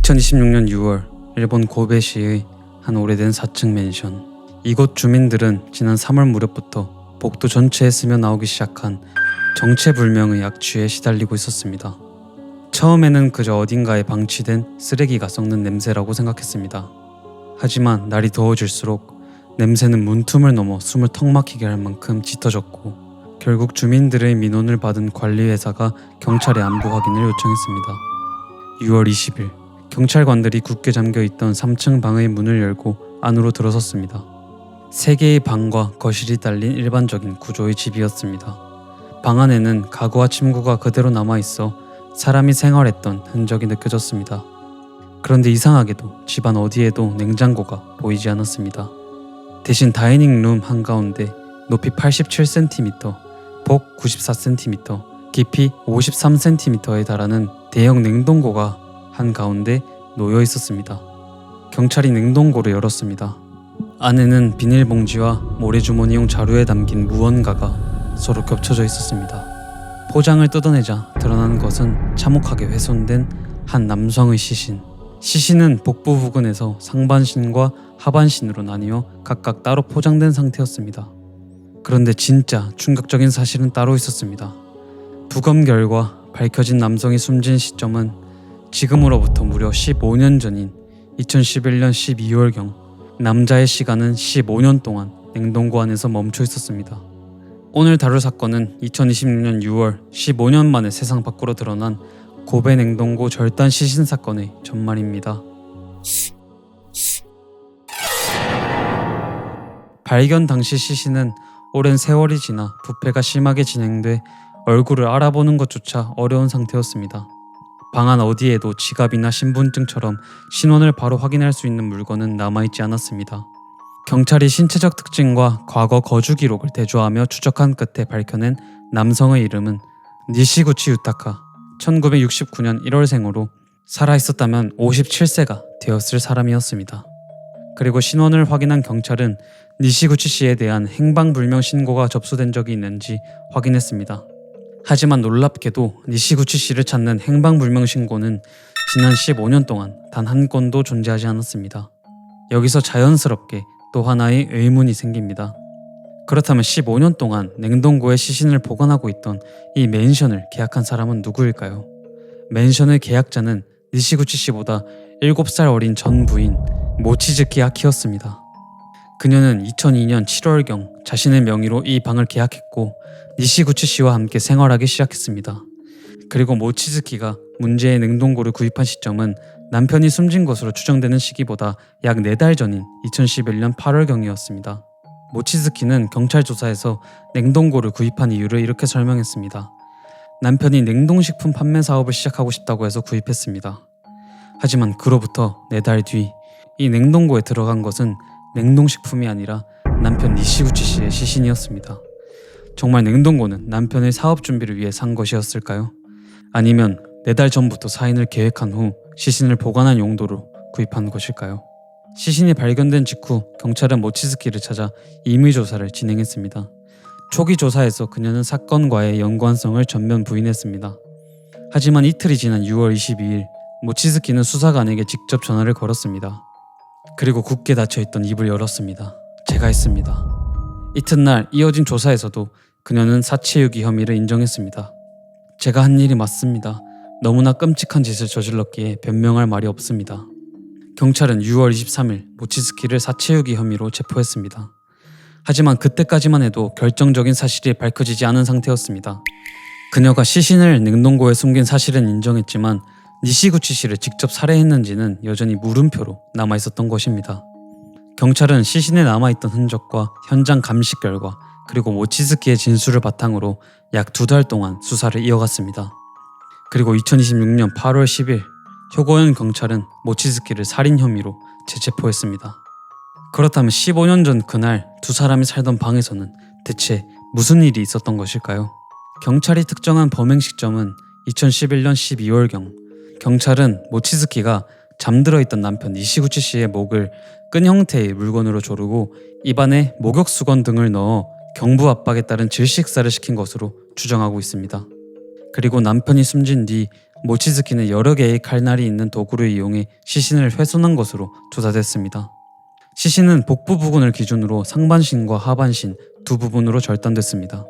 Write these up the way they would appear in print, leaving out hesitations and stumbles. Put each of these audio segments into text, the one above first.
2026년 6월 일본 고베시의 한 오래된 4층 맨션. 이곳 주민들은 지난 3월 무렵부터 복도 전체에 스며 나오기 시작한 정체불명의 악취에 시달리고 있었습니다. 처음에는 그저 어딘가에 방치된 쓰레기가 썩는 냄새라고 생각했습니다. 하지만 날이 더워질수록 냄새는 문틈을 넘어 숨을 턱 막히게 할 만큼 짙어졌고, 결국 주민들의 민원을 받은 관리회사가 경찰에 안부 확인을 요청했습니다. 6월 20일 경찰관들이 굳게 잠겨있던 3층 방의 문을 열고 안으로 들어섰습니다. 3개의 방과 거실이 딸린 일반적인 구조의 집이었습니다. 방 안에는 가구와 침구가 그대로 남아있어 사람이 생활했던 흔적이 느껴졌습니다. 그런데 이상하게도 집안 어디에도 냉장고가 보이지 않았습니다. 대신 다이닝룸 한가운데 높이 87cm, 복 94cm, 깊이 53cm에 달하는 대형 냉동고가 한가운데 놓여 있었습니다. 경찰이 냉동고를 열었습니다. 안에는 비닐봉지와 모래주머니용 자루에 담긴 무언가가 서로 겹쳐져 있었습니다. 포장을 뜯어내자 드러난 것은 참혹하게 훼손된 한 남성의 시신. 시신은 복부 부근에서 상반신과 하반신으로 나뉘어 각각 따로 포장된 상태였습니다. 그런데 진짜 충격적인 사실은 따로 있었습니다. 부검 결과 밝혀진 남성이 숨진 시점은 지금으로부터 무려 15년 전인 2011년 12월경, 남자의 시간은 15년 동안 냉동고 안에서 멈춰 있었습니다. 오늘 다룰 사건은 2026년 6월 15년 만에 세상 밖으로 드러난 고베 냉동고 절단 시신 사건의 전말입니다. 발견 당시 시신은 오랜 세월이 지나 부패가 심하게 진행돼 얼굴을 알아보는 것조차 어려운 상태였습니다. 방 안 어디에도 지갑이나 신분증처럼 신원을 바로 확인할 수 있는 물건은 남아있지 않았습니다. 경찰이 신체적 특징과 과거 거주 기록을 대조하며 추적한 끝에 밝혀낸 남성의 이름은 니시구치 유타카, 1969년 1월생으로 살아있었다면 57세가 되었을 사람이었습니다. 그리고 신원을 확인한 경찰은 니시구치 씨에 대한 행방불명 신고가 접수된 적이 있는지 확인했습니다. 하지만 놀랍게도 니시구치 씨를 찾는 행방불명 신고는 지난 15년 동안 단 한 건도 존재하지 않았습니다. 여기서 자연스럽게 또 하나의 의문이 생깁니다. 그렇다면 15년 동안 냉동고에 시신을 보관하고 있던 이 맨션을 계약한 사람은 누구일까요? 맨션의 계약자는 니시구치 씨보다 7살 어린 전 부인 모치즈키 아키였습니다. 그녀는 2002년 7월경 자신의 명의로 이 방을 계약했고 니시구치 씨와 함께 생활하기 시작했습니다. 그리고 모치즈키가 문제의 냉동고를 구입한 시점은 남편이 숨진 것으로 추정되는 시기보다 약 4달 전인 2011년 8월경이었습니다. 모치즈키는 경찰 조사에서 냉동고를 구입한 이유를 이렇게 설명했습니다. 남편이 냉동식품 판매 사업을 시작하고 싶다고 해서 구입했습니다. 하지만 그로부터 4달 뒤 이 냉동고에 들어간 것은 냉동식품이 아니라 남편 니시구치 씨의 시신이었습니다. 정말 냉동고는 남편의 사업 준비를 위해 산 것이었을까요? 아니면 4달 전부터 사인을 계획한 후 시신을 보관한 용도로 구입한 것일까요? 시신이 발견된 직후 경찰은 모치즈키를 찾아 임의 조사를 진행했습니다. 초기 조사에서 그녀는 사건과의 연관성을 전면 부인했습니다. 하지만 이틀이 지난 6월 22일 모치즈키는 수사관에게 직접 전화를 걸었습니다. 그리고 굳게 닫혀있던 입을 열었습니다. 제가 했습니다. 이튿날 이어진 조사에서도 그녀는 사체유기 혐의를 인정했습니다. 제가 한 일이 맞습니다. 너무나 끔찍한 짓을 저질렀기에 변명할 말이 없습니다. 경찰은 6월 23일 모치즈키를 사체유기 혐의로 체포했습니다. 하지만 그때까지만 해도 결정적인 사실이 밝혀지지 않은 상태였습니다. 그녀가 시신을 냉동고에 숨긴 사실은 인정했지만 니시구치 씨를 직접 살해했는지는 여전히 물음표로 남아있었던 것입니다. 경찰은 시신에 남아있던 흔적과 현장 감식 결과 그리고 모치즈키의 진술을 바탕으로 약 2달 동안 수사를 이어갔습니다. 그리고 2026년 8월 10일 효고현 경찰은 모치즈키를 살인 혐의로 재체포했습니다. 그렇다면 15년 전 그날 두 사람이 살던 방에서는 대체 무슨 일이 있었던 것일까요? 경찰이 특정한 범행 시점은 2011년 12월경. 경찰은 모치즈키가 잠들어 있던 남편 니시구치 씨의 목을 끈 형태의 물건으로 조르고 입안에 목욕 수건 등을 넣어 경부 압박에 따른 질식사를 시킨 것으로 추정하고 있습니다. 그리고 남편이 숨진 뒤 모치즈키는 여러 개의 칼날이 있는 도구를 이용해 시신을 훼손한 것으로 조사됐습니다. 시신은 복부 부근을 기준으로 상반신과 하반신 두 부분으로 절단됐습니다.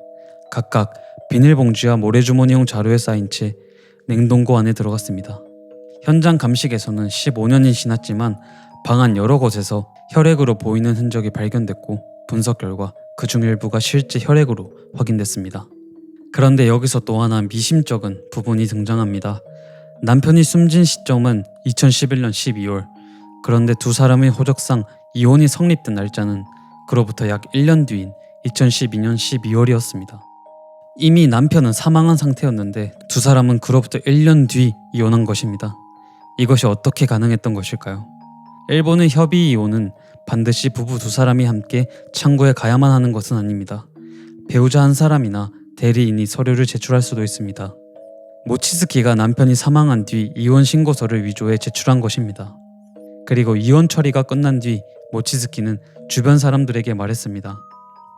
각각 비닐봉지와 모래주머니용 자루에 쌓인 채 냉동고 안에 들어갔습니다. 현장 감식에서는 15년이 지났지만 방 안 여러 곳에서 혈액으로 보이는 흔적이 발견됐고 분석 결과 그중 일부가 실제 혈액으로 확인됐습니다. 그런데 여기서 또 하나 미심쩍은 부분이 등장합니다. 남편이 숨진 시점은 2011년 12월. 그런데 두 사람의 호적상 이혼이 성립된 날짜는 그로부터 약 1년 뒤인 2012년 12월이었습니다. 이미 남편은 사망한 상태였는데 두 사람은 그로부터 1년 뒤 이혼한 것입니다. 이것이 어떻게 가능했던 것일까요? 일본의 협의 이혼은 반드시 부부 두 사람이 함께 창구에 가야만 하는 것은 아닙니다. 배우자 한 사람이나 대리인이 서류를 제출할 수도 있습니다. 모치즈키가 남편이 사망한 뒤 이혼 신고서를 위조해 제출한 것입니다. 그리고 이혼 처리가 끝난 뒤 모치즈키는 주변 사람들에게 말했습니다.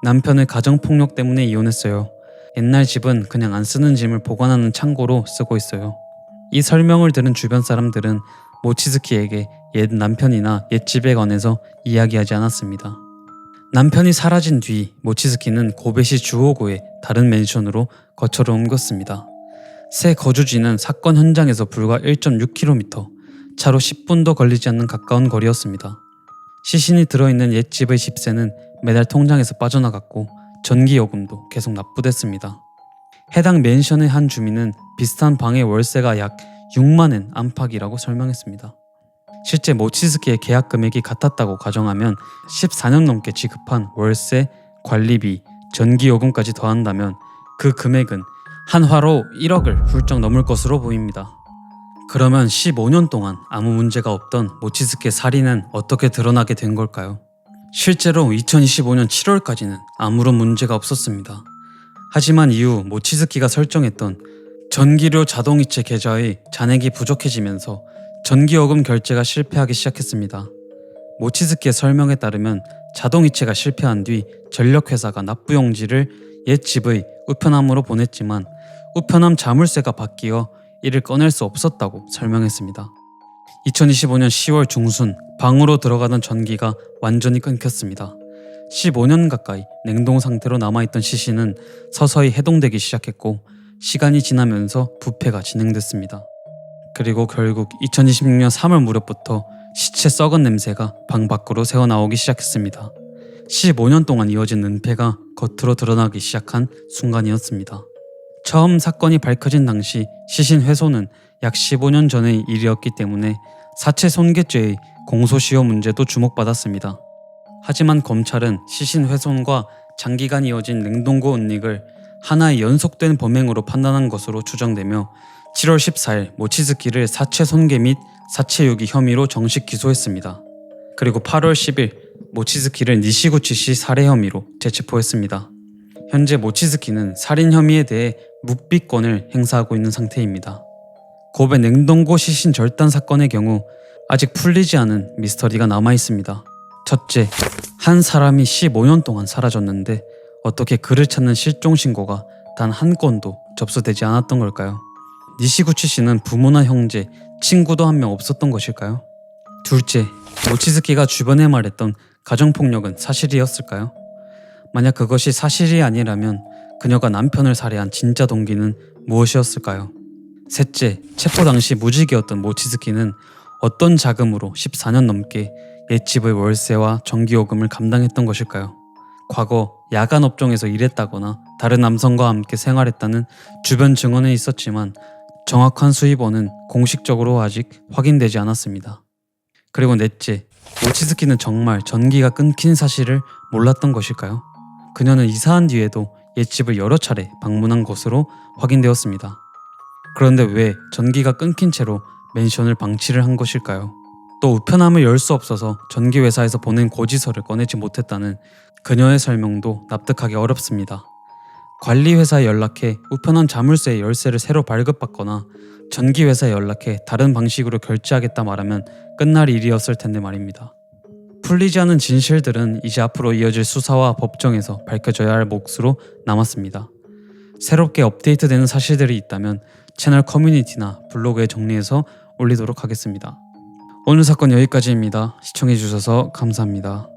남편의 가정폭력 때문에 이혼했어요. 옛날 집은 그냥 안 쓰는 짐을 보관하는 창고로 쓰고 있어요. 이 설명을 들은 주변 사람들은 모치즈키에게 옛 남편이나 옛 집에 관해서 이야기하지 않았습니다. 남편이 사라진 뒤 모치즈키는 고베시 주호구의 다른 맨션으로 거처를 옮겼습니다. 새 거주지는 사건 현장에서 불과 1.6km, 차로 10분도 걸리지 않는 가까운 거리였습니다. 시신이 들어있는 옛 집의 집세는 매달 통장에서 빠져나갔고 전기요금도 계속 납부됐습니다. 해당 맨션의 한 주민은 비슷한 방의 월세가 약 6만엔 안팎이라고 설명했습니다. 실제 모치즈키의 계약 금액이 같았다고 가정하면 14년 넘게 지급한 월세, 관리비, 전기요금까지 더한다면 그 금액은 한화로 1억을 훌쩍 넘을 것으로 보입니다. 그러면 15년 동안 아무 문제가 없던 모치즈키의 살인은 어떻게 드러나게 된 걸까요? 실제로 2025년 7월까지는 아무런 문제가 없었습니다. 하지만 이후 모치즈키가 설정했던 전기료 자동이체 계좌의 잔액이 부족해지면서 전기요금 결제가 실패하기 시작했습니다. 모치즈키의 설명에 따르면 자동이체가 실패한 뒤 전력회사가 납부용지를 옛 집의 우편함으로 보냈지만 우편함 자물쇠가 바뀌어 이를 꺼낼 수 없었다고 설명했습니다. 2025년 10월 중순 방으로 들어가던 전기가 완전히 끊겼습니다. 15년 가까이 냉동 상태로 남아있던 시신은 서서히 해동되기 시작했고 시간이 지나면서 부패가 진행됐습니다. 그리고 결국 2026년 3월 무렵부터 시체 썩은 냄새가 방 밖으로 새어나오기 시작했습니다. 15년 동안 이어진 은폐가 겉으로 드러나기 시작한 순간이었습니다. 처음 사건이 밝혀진 당시 시신 훼손은 약 15년 전의 일이었기 때문에 사체 손괴죄의 공소시효 문제도 주목받았습니다. 하지만 검찰은 시신 훼손과 장기간 이어진 냉동고 은닉을 하나의 연속된 범행으로 판단한 것으로 추정되며 7월 14일 모치즈키를 사체 손괴 및 사체 유기 혐의로 정식 기소했습니다. 그리고 8월 10일 모치즈키를 니시구치시 살해 혐의로 재체포했습니다. 현재 모치즈키는 살인 혐의에 대해 묵비권을 행사하고 있는 상태입니다. 고베 냉동고 시신 절단 사건의 경우 아직 풀리지 않은 미스터리가 남아 있습니다. 첫째, 한 사람이 15년 동안 사라졌는데 어떻게 그를 찾는 실종 신고가 단 한 건도 접수되지 않았던 걸까요? 니시구치 씨는 부모나 형제, 친구도 한 명 없었던 것일까요? 둘째, 모치즈키가 주변에 말했던 가정폭력은 사실이었을까요? 만약 그것이 사실이 아니라면 그녀가 남편을 살해한 진짜 동기는 무엇이었을까요? 셋째, 체포 당시 무직이었던 모치즈키는 어떤 자금으로 14년 넘게 옛집의 월세와 전기요금을 감당했던 것일까요? 과거 야간 업종에서 일했다거나 다른 남성과 함께 생활했다는 주변 증언은 있었지만 정확한 수입원은 공식적으로 아직 확인되지 않았습니다. 그리고 넷째, 모치즈키는 정말 전기가 끊긴 사실을 몰랐던 것일까요? 그녀는 이사한 뒤에도 옛집을 여러 차례 방문한 것으로 확인되었습니다. 그런데 왜 전기가 끊긴 채로 맨션을 방치를 한 것일까요? 또 우편함을 열 수 없어서 전기회사에서 보낸 고지서를 꺼내지 못했다는 그녀의 설명도 납득하기 어렵습니다. 관리회사에 연락해 우편함 자물쇠의 열쇠를 새로 발급받거나 전기회사에 연락해 다른 방식으로 결제하겠다 말하면 끝날 일이었을 텐데 말입니다. 풀리지 않은 진실들은 이제 앞으로 이어질 수사와 법정에서 밝혀져야 할 몫으로 남았습니다. 새롭게 업데이트되는 사실들이 있다면 채널 커뮤니티나 블로그에 정리해서 올리도록 하겠습니다. 오늘 사건 여기까지입니다. 시청해주셔서 감사합니다.